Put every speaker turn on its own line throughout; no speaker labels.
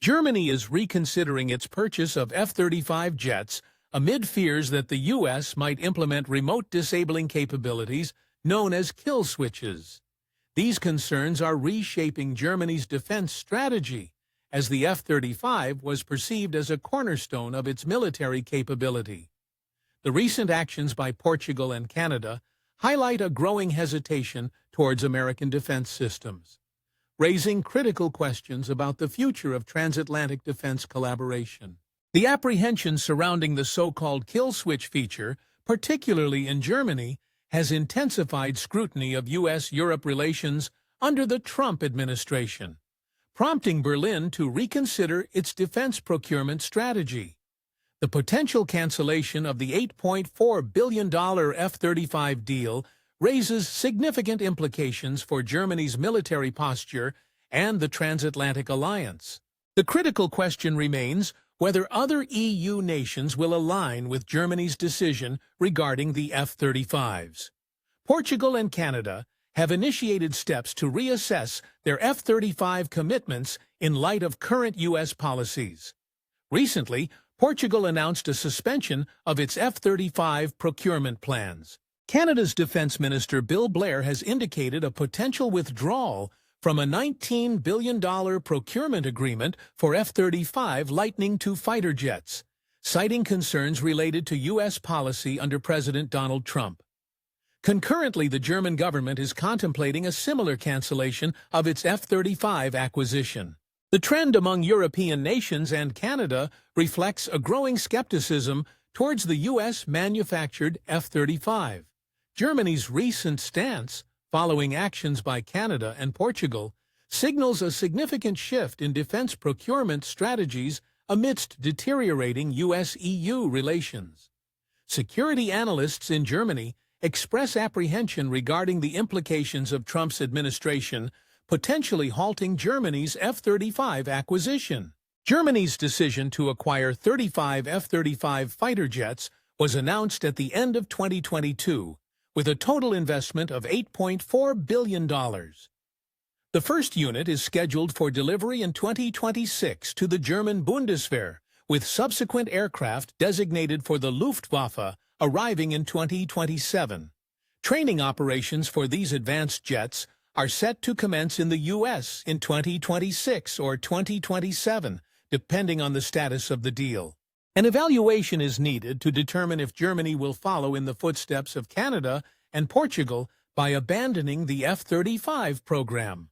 Germany is reconsidering its purchase of F-35 jets amid fears that the U.S. might implement remote disabling capabilities known as kill switches. These concerns are reshaping Germany's defense strategy, as the F-35 was perceived as a cornerstone of its military capability. The recent actions by Portugal and Canada highlight a growing hesitation towards American defense systems, raising critical questions about the future of transatlantic defense collaboration. The apprehension surrounding the so-called kill switch feature, particularly in Germany, has intensified scrutiny of U.S.-Europe relations under the Trump administration, prompting Berlin to reconsider its defense procurement strategy. The potential cancellation of the $8.4 billion F-35 deal raises significant implications for Germany's military posture and the transatlantic alliance. The critical question remains whether other EU nations will align with Germany's decision regarding the F-35s. Portugal and Canada have initiated steps to reassess their F-35 commitments in light of current U.S. policies. Recently, Portugal announced a suspension of its F-35 procurement plans. Canada's Defense Minister Bill Blair has indicated a potential withdrawal from a $19 billion procurement agreement for F-35 Lightning II fighter jets, citing concerns related to U.S. policy under President Donald Trump. Concurrently, the German government is contemplating a similar cancellation of its F-35 acquisition. The trend among European nations and Canada reflects a growing skepticism towards the U.S.-manufactured F-35. Germany's recent stance, following actions by Canada and Portugal, signals a significant shift in defense procurement strategies amidst deteriorating U.S.-EU relations. Security analysts in Germany express apprehension regarding the implications of Trump's administration potentially halting Germany's F-35 acquisition. Germany's decision to acquire 35 F-35 fighter jets was announced at the end of 2022, with a total investment of $8.4 billion. The first unit is scheduled for delivery in 2026 to the German Bundeswehr, with subsequent aircraft designated for the Luftwaffe arriving in 2027. Training operations for these advanced jets are set to commence in the U.S. in 2026 or 2027, depending on the status of the deal. An evaluation is needed to determine if Germany will follow in the footsteps of Canada and Portugal by abandoning the F-35 program.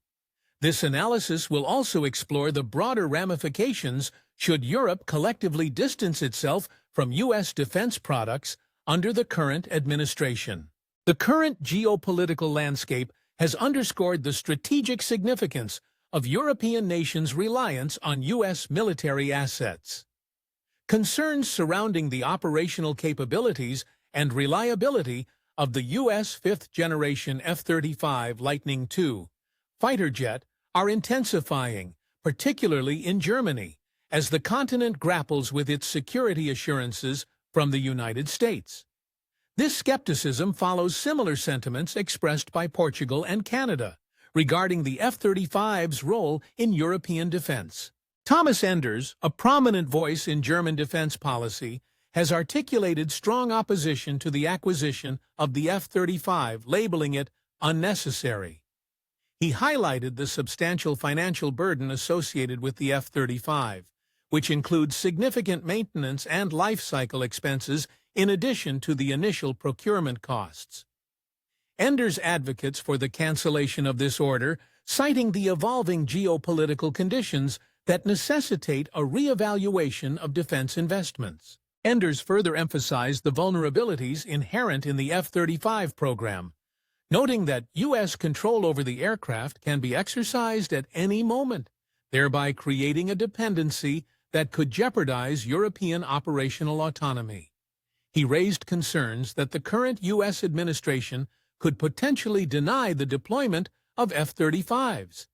This analysis will also explore the broader ramifications should Europe collectively distance itself from U.S. defense products under the current administration. The current geopolitical landscape has underscored the strategic significance of European nations' reliance on U.S. military assets. Concerns surrounding the operational capabilities and reliability of the U.S. fifth-generation F-35 Lightning II fighter jet are intensifying, particularly in Germany, as the continent grapples with its security assurances from the United States. This skepticism follows similar sentiments expressed by Portugal and Canada regarding the F-35's role in European defense. Thomas Enders, a prominent voice in German defense policy, has articulated strong opposition to the acquisition of the F-35, labeling it unnecessary. He highlighted the substantial financial burden associated with the F-35, which includes significant maintenance and life cycle expenses in addition to the initial procurement costs. Enders advocates for the cancellation of this order, citing the evolving geopolitical conditions that necessitate a re-evaluation of defense investments. Enders further emphasized the vulnerabilities inherent in the F-35 program, noting that U.S. control over the aircraft can be exercised at any moment, thereby creating a dependency that could jeopardize European operational autonomy. He raised concerns that the current U.S. administration could potentially deny the deployment of F-35s,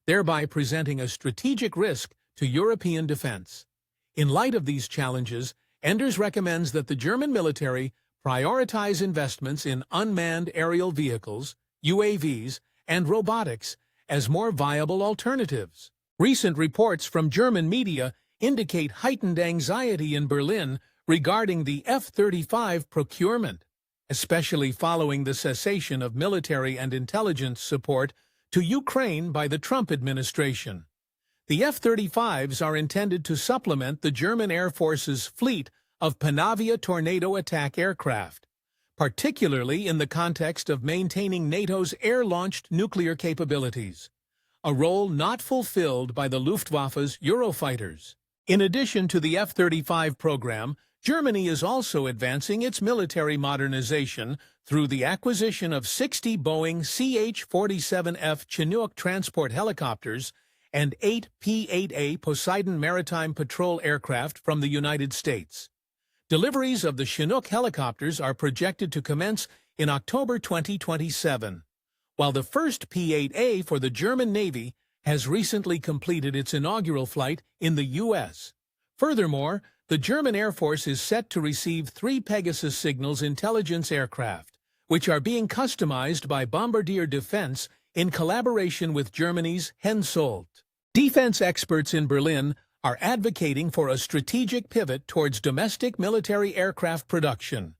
thereby presenting a strategic risk to European defense. In light of these challenges, Enders recommends that the German military prioritize investments in unmanned aerial vehicles, UAVs, and robotics as more viable alternatives. Recent reports from German media indicate heightened anxiety in Berlin regarding the F-35 procurement, especially following the cessation of military and intelligence support to Ukraine by the Trump administration. The F-35s are intended to supplement the German Air Force's fleet of Panavia Tornado attack aircraft, particularly in the context of maintaining NATO's air-launched nuclear capabilities, a role not fulfilled by the Luftwaffe's Eurofighters. In addition to the F-35 program, Germany is also advancing its military modernization through the acquisition of 60 Boeing CH-47F Chinook transport helicopters and 8 P-8A Poseidon maritime patrol aircraft from the United States. Deliveries of the Chinook helicopters are projected to commence in October 2027, while the first P-8A for the German Navy has recently completed its inaugural flight in the U.S. Furthermore, the German Air Force is set to receive 3 Pegasus Signals intelligence aircraft, which are being customized by Bombardier Defense in collaboration with Germany's Hensoldt. Defense experts in Berlin are advocating for a strategic pivot towards domestic military aircraft production,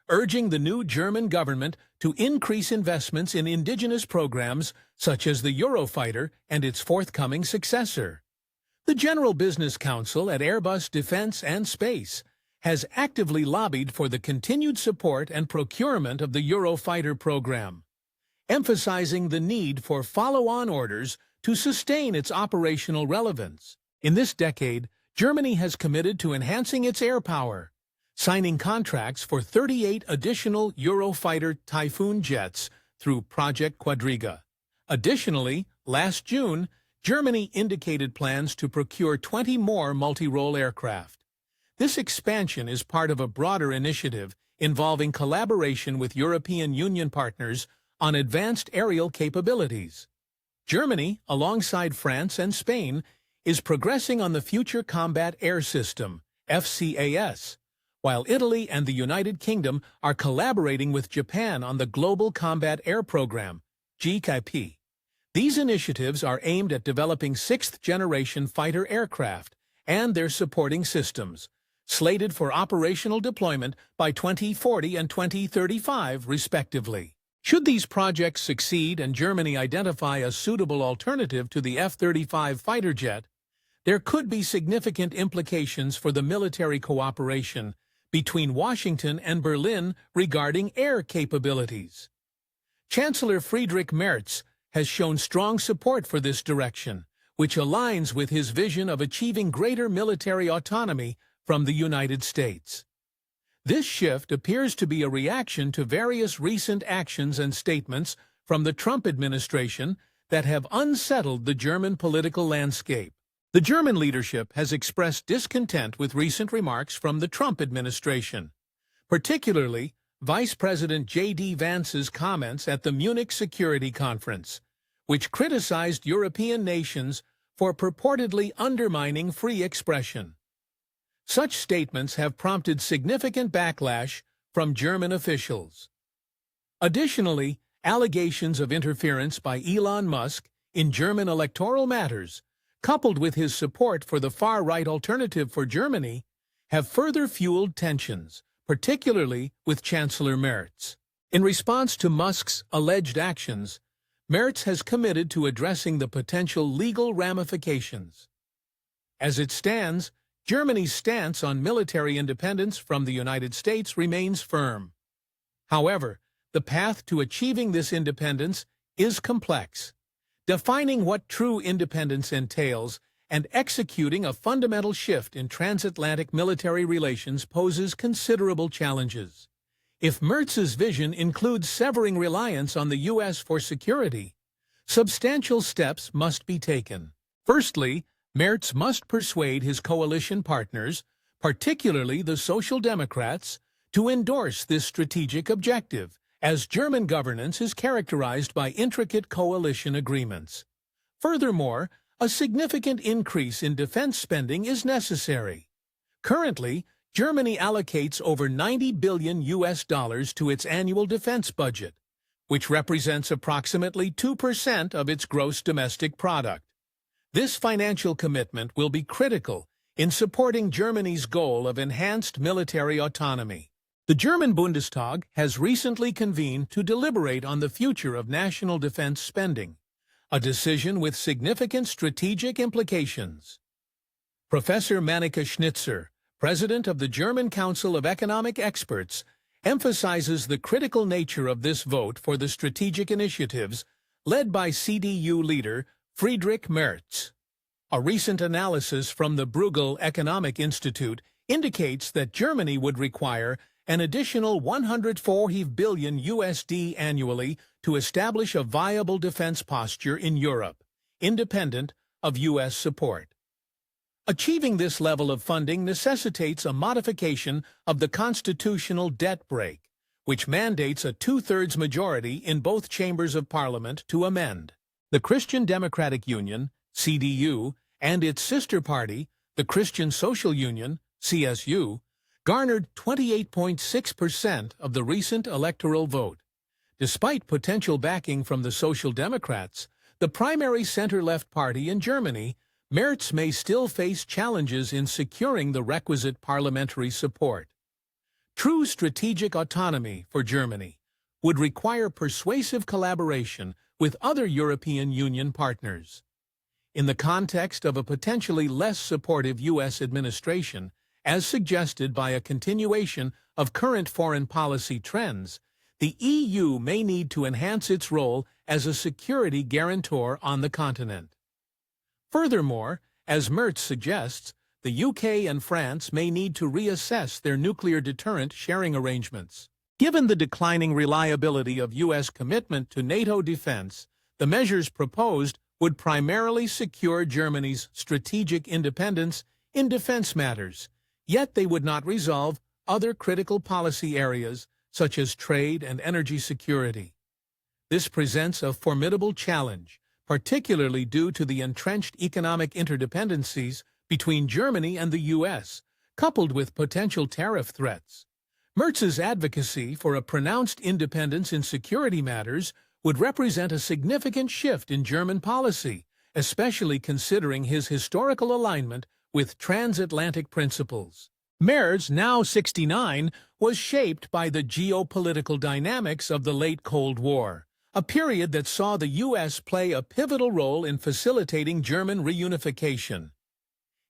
urging the new German government to increase investments in indigenous programs such as the Eurofighter and its forthcoming successor. The General Business Council at Airbus Defence and Space has actively lobbied for the continued support and procurement of the Eurofighter program, emphasizing the need for follow-on orders to sustain its operational relevance. In this decade, Germany has committed to enhancing its air power, signing contracts for 38 additional Eurofighter Typhoon jets through Project Quadriga. Additionally, last June, Germany indicated plans to procure 20 more multi-role aircraft. This expansion is part of a broader initiative involving collaboration with European Union partners on advanced aerial capabilities. Germany, alongside France and Spain, is progressing on the Future Combat Air System, FCAS, while Italy and the United Kingdom are collaborating with Japan on the Global Combat Air Program, GCAP. These initiatives are aimed at developing 6th-generation fighter aircraft and their supporting systems, slated for operational deployment by 2040 and 2035, respectively. Should these projects succeed and Germany identify a suitable alternative to the F-35 fighter jet, there could be significant implications for the military cooperation between Washington and Berlin regarding air capabilities. Chancellor Friedrich Merz has shown strong support for this direction, which aligns with his vision of achieving greater military autonomy from the United States. This shift appears to be a reaction to various recent actions and statements from the Trump administration that have unsettled the German political landscape. The German leadership has expressed discontent with recent remarks from the Trump administration, particularly Vice President J.D. Vance's comments at the Munich Security Conference, which criticized European nations for purportedly undermining free expression. Such statements have prompted significant backlash from German officials. Additionally, allegations of interference by Elon Musk in German electoral matters, coupled with his support for the far-right Alternative for Germany, have further fueled tensions, particularly with Chancellor Merz. In response to Musk's alleged actions, Merz has committed to addressing the potential legal ramifications. As it stands, Germany's stance on military independence from the United States remains firm. However, the path to achieving this independence is complex. Defining what true independence entails and executing a fundamental shift in transatlantic military relations poses considerable challenges. If Merz's vision includes severing reliance on the U.S. for security, substantial steps must be taken. Firstly, Merz must persuade his coalition partners, particularly the Social Democrats, to endorse this strategic objective, as German governance is characterized by intricate coalition agreements. Furthermore, a significant increase in defense spending is necessary. Currently, Germany allocates over $90 billion to its annual defense budget, which represents approximately 2% of its gross domestic product. This financial commitment will be critical in supporting Germany's goal of enhanced military autonomy. The German Bundestag has recently convened to deliberate on the future of national defense spending, a decision with significant strategic implications. Professor Manneke Schnitzer, president of the German Council of Economic Experts, emphasizes the critical nature of this vote for the strategic initiatives led by CDU leader Friedrich Merz. A recent analysis from the Bruegel Economic Institute indicates that Germany would require an additional 104 billion USD annually to establish a viable defense posture in Europe, independent of U.S. support. Achieving this level of funding necessitates a modification of the constitutional debt brake, which mandates a two-thirds majority in both chambers of Parliament to amend. The Christian Democratic Union, CDU, and its sister party, the Christian Social Union, CSU, garnered 28.6% of the recent electoral vote. Despite potential backing from the Social Democrats, the primary center-left party in Germany, Merz may still face challenges in securing the requisite parliamentary support. True strategic autonomy for Germany would require persuasive collaboration with other European Union partners. In the context of a potentially less supportive U.S. administration, as suggested by a continuation of current foreign policy trends, the EU may need to enhance its role as a security guarantor on the continent. Furthermore, as Merz suggests, the UK and France may need to reassess their nuclear deterrent sharing arrangements. Given the declining reliability of U.S. commitment to NATO defense, the measures proposed would primarily secure Germany's strategic independence in defense matters, yet they would not resolve other critical policy areas such as trade and energy security. This presents a formidable challenge, particularly due to the entrenched economic interdependencies between Germany and the U.S., coupled with potential tariff threats. Merz's advocacy for a pronounced independence in security matters would represent a significant shift in German policy, especially considering his historical alignment with transatlantic principles. Merz, now 69, was shaped by the geopolitical dynamics of the late Cold War, a period that saw the U.S. play a pivotal role in facilitating German reunification.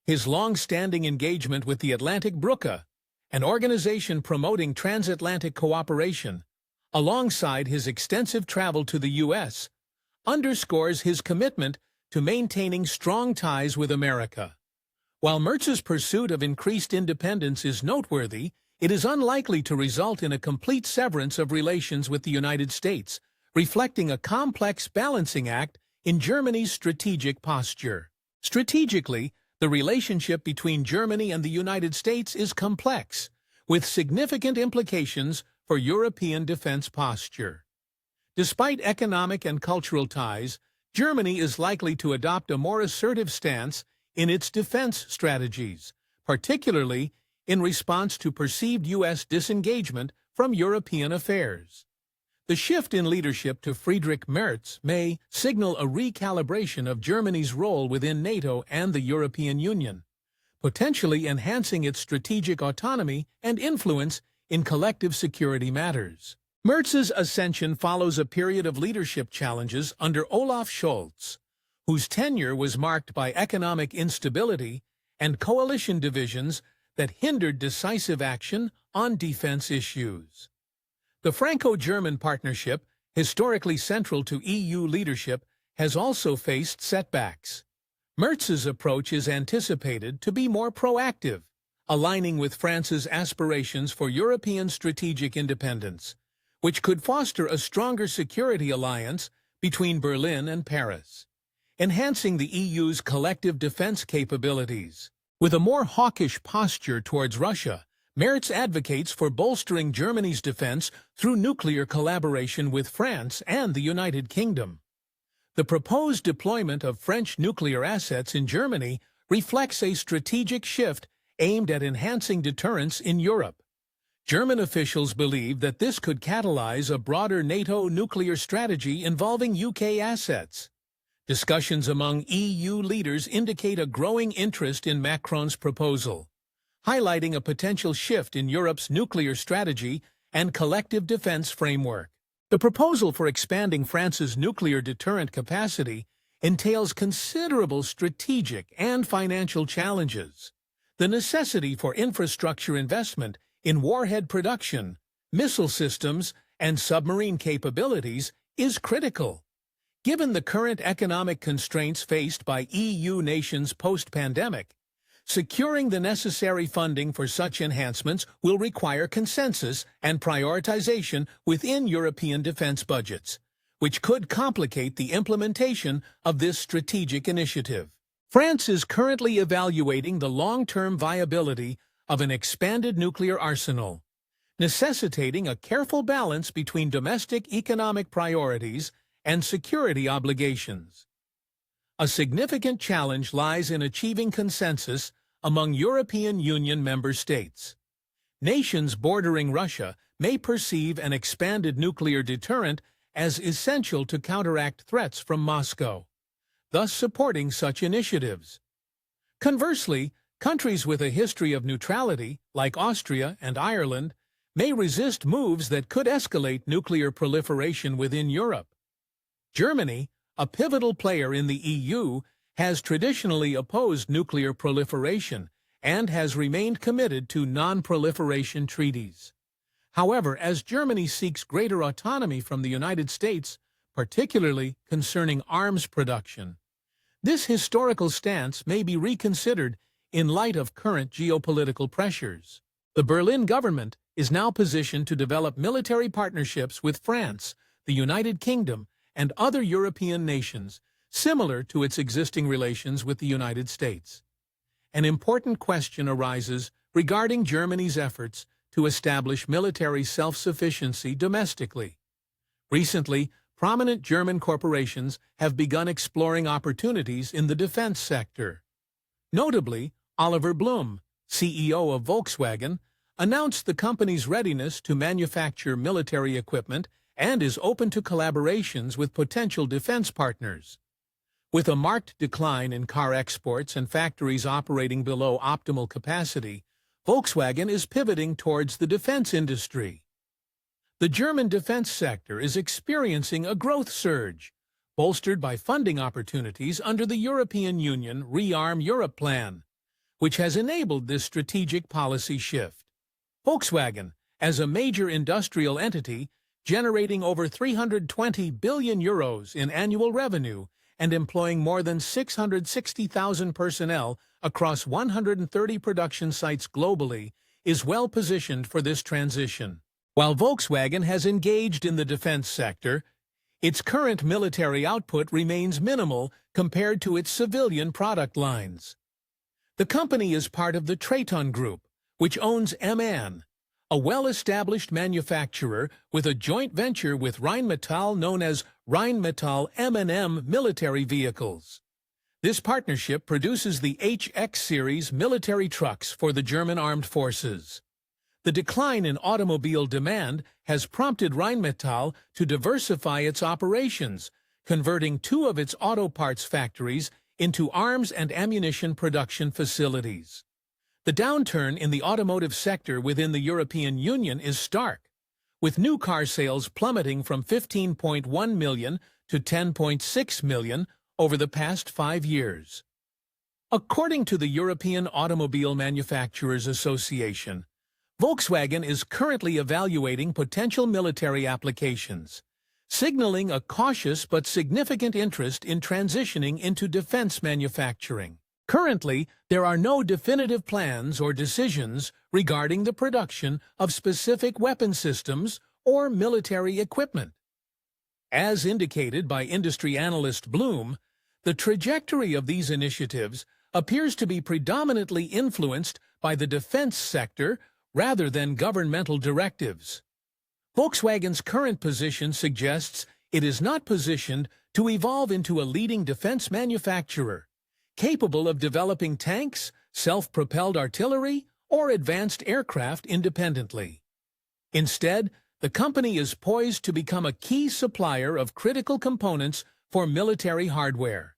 His long-standing engagement with the Atlantic Brücke, an organization promoting transatlantic cooperation, alongside his extensive travel to the U.S., underscores his commitment to maintaining strong ties with America. While Merz's pursuit of increased independence is noteworthy, it is unlikely to result in a complete severance of relations with the United States, reflecting a complex balancing act in Germany's strategic posture. Strategically, the relationship between Germany and the United States is complex, with significant implications for European defense posture. Despite economic and cultural ties, Germany is likely to adopt a more assertive stance in its defense strategies, particularly in response to perceived U.S. disengagement from European affairs. The shift in leadership to Friedrich Merz may signal a recalibration of Germany's role within NATO and the European Union, potentially enhancing its strategic autonomy and influence in collective security matters. Merz's ascension follows a period of leadership challenges under Olaf Scholz, whose tenure was marked by economic instability and coalition divisions that hindered decisive action on defense issues. The Franco-German partnership, historically central to EU leadership, has also faced setbacks. Merz's approach is anticipated to be more proactive, aligning with France's aspirations for European strategic independence, which could foster a stronger security alliance between Berlin and Paris, enhancing the EU's collective defense capabilities. With a more hawkish posture towards Russia, Merz advocates for bolstering Germany's defense through nuclear collaboration with France and the United Kingdom. The proposed deployment of French nuclear assets in Germany reflects a strategic shift aimed at enhancing deterrence in Europe. German officials believe that this could catalyze a broader NATO nuclear strategy involving UK assets. Discussions among EU leaders indicate a growing interest in Macron's proposal, highlighting a potential shift in Europe's nuclear strategy and collective defense framework. The proposal for expanding France's nuclear deterrent capacity entails considerable strategic and financial challenges. The necessity for infrastructure investment in warhead production, missile systems, and submarine capabilities is critical. Given the current economic constraints faced by EU nations post-pandemic, securing the necessary funding for such enhancements will require consensus and prioritization within European defense budgets, which could complicate the implementation of this strategic initiative. France is currently evaluating the long-term viability of an expanded nuclear arsenal, necessitating a careful balance between domestic economic priorities and security obligations. A significant challenge lies in achieving consensus among European Union member states. Nations bordering Russia may perceive an expanded nuclear deterrent as essential to counteract threats from Moscow, thus supporting such initiatives. Conversely, countries with a history of neutrality, like Austria and Ireland, may resist moves that could escalate nuclear proliferation within Europe. Germany, a pivotal player in the EU, has traditionally opposed nuclear proliferation and has remained committed to non-proliferation treaties. However, as Germany seeks greater autonomy from the United States, particularly concerning arms production, this historical stance may be reconsidered in light of current geopolitical pressures. The Berlin government is now positioned to develop military partnerships with France, the United Kingdom, and other European nations, similar to its existing relations with the United States. An important question arises regarding Germany's efforts to establish military self-sufficiency domestically. Recently, prominent German corporations have begun exploring opportunities in the defense sector. Notably, Oliver Blume, CEO of Volkswagen, announced the company's readiness to manufacture military equipment and is open to collaborations with potential defense partners. With a marked decline in car exports and factories operating below optimal capacity, Volkswagen is pivoting towards the defense industry. The German defense sector is experiencing a growth surge, bolstered by funding opportunities under the European Union Rearm Europe plan, which has enabled this strategic policy shift. Volkswagen, as a major industrial entity, generating over €320 billion in annual revenue and employing more than 660,000 personnel across 130 production sites globally, is well positioned for this transition. While Volkswagen has engaged in the defense sector, its current military output remains minimal compared to its civilian product lines. The company is part of the Traton Group, which owns MAN, a well-established manufacturer with a joint venture with Rheinmetall known as Rheinmetall M&M military vehicles. This partnership produces the HX series military trucks for the German armed forces. The decline in automobile demand has prompted Rheinmetall to diversify its operations, converting 2 of its auto parts factories into arms and ammunition production facilities. The downturn in the automotive sector within the European Union is stark, with new car sales plummeting from 15.1 million to 10.6 million over the past 5 years. According to the European Automobile Manufacturers Association, Volkswagen is currently evaluating potential military applications, signaling a cautious but significant interest in transitioning into defense manufacturing. Currently, there are no definitive plans or decisions regarding the production of specific weapon systems or military equipment. As indicated by industry analyst Bloom, the trajectory of these initiatives appears to be predominantly influenced by the defense sector rather than governmental directives. Volkswagen's current position suggests it is not positioned to evolve into a leading defense manufacturer, capable of developing tanks, self-propelled artillery, or advanced aircraft independently. Instead, the company is poised to become a key supplier of critical components for military hardware.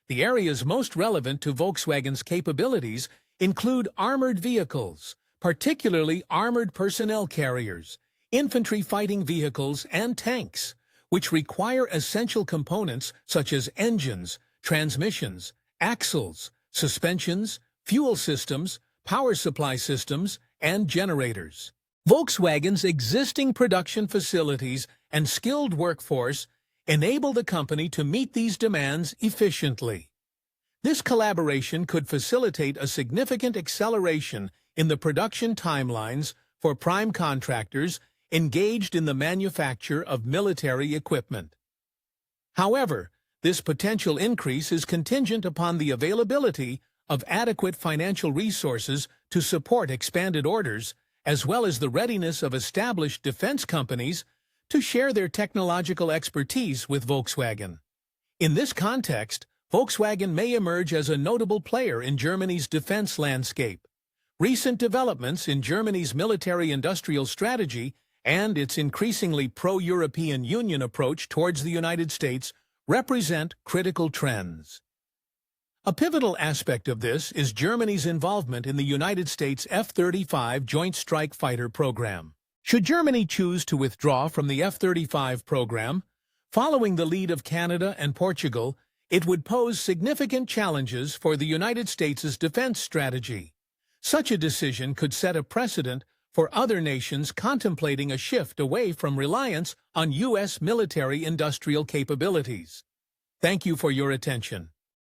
The areas most relevant to Volkswagen's capabilities include armored vehicles, particularly armored personnel carriers, infantry fighting vehicles, and tanks, which require essential components such as engines, transmissions, axles, suspensions, fuel systems, power supply systems, and generators. Volkswagen's existing production facilities and skilled workforce enable the company to meet these demands efficiently. This collaboration could facilitate a significant acceleration in the production timelines for prime contractors engaged in the manufacture of military equipment. However, this potential increase is contingent upon the availability of adequate financial resources to support expanded orders, as well as the readiness of established defense companies to share their technological expertise with Volkswagen. In this context, Volkswagen may emerge as a notable player in Germany's defense landscape. Recent developments in Germany's military-industrial strategy and its increasingly pro-European Union approach towards the United States represent critical trends. A pivotal aspect of this is Germany's involvement in the United States F-35 Joint Strike Fighter program. Should Germany choose to withdraw from the F-35 program, following the lead of Canada and Portugal, it would pose significant challenges for the United States' defense strategy. Such a decision could set a precedent for other nations contemplating a shift away from reliance on U.S. military industrial capabilities. Thank you for your attention.